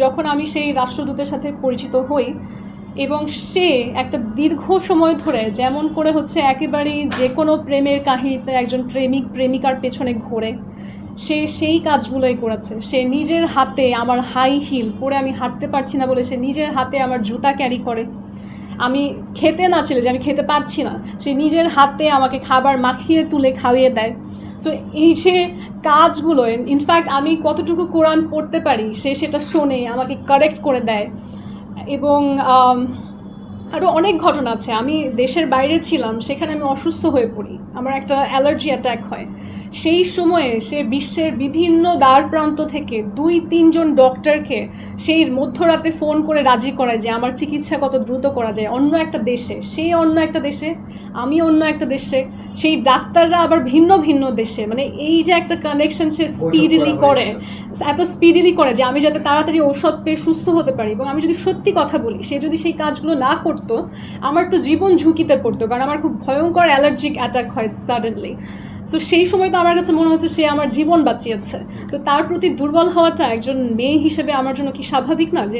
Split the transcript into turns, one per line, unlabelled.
যখন আমি সেই রাষ্ট্রদূতের সাথে পরিচিত হই এবং সে একটা দীর্ঘ সময় ধরে যেমন করে হচ্ছে একেবারেই যে কোনো প্রেমের কাহিনীতে একজন প্রেমিক প্রেমিকার পেছনে ঘোরে, সে সেই কাজগুলোই করেছে। সে নিজের হাতে আমার হাই হিল পরে আমি হাঁটতে পারছি না বলে সে নিজের হাতে আমার জুতা ক্যারি করে। আমি খেতে না ছিল যে আমি খেতে পারছি না, সে নিজের হাতে আমাকে খাবার মাখিয়ে তুলে খাইয়ে দেয়। সো এই যে কাজগুলো, ইনফ্যাক্ট আমি কতটুকু কোরআন পড়তে পারি সে সেটা শোনে, আমাকে কারেক্ট করে দেয়। এবং আরও অনেক ঘটনা আছে। আমি দেশের বাইরে ছিলাম, সেখানে আমি অসুস্থ হয়ে পড়ি, আমার একটা অ্যালার্জি অ্যাটাক হয়। সেই সময়ে সে বিশ্বের বিভিন্ন দ্বার প্রান্ত থেকে 2-3 জন ডক্টরকে সেই মধ্যরাতে ফোন করে রাজি করায় যে আমার চিকিৎসা কত দ্রুত করা যায় অন্য একটা দেশে। সেই অন্য একটা দেশে, আমি অন্য একটা দেশে, সেই ডাক্তাররা আবার ভিন্ন ভিন্ন দেশে। মানে এই যে একটা কানেকশন সে স্পিডিলি করে, এত স্পিডিলি করে যে আমি যাতে তাড়াতাড়ি ঔষধ পেয়ে সুস্থ হতে পারি। এবং আমি যদি সত্যি কথা বলি, সে যদি সেই কাজগুলো না করতো আমার তো জীবন ঝুঁকিতে পড়তো, কারণ আমার খুব ভয়ঙ্কর অ্যালার্জিক অ্যাটাক হয় সাডেনলি। সো সেই সময় তো আমার কাছে মনে হচ্ছে সে আমার জীবন বাঁচিয়েছে। তো তার প্রতি দুর্বল হওয়াটা একজন মেয়ে হিসেবে আমার জন্য কি স্বাভাবিক না? যে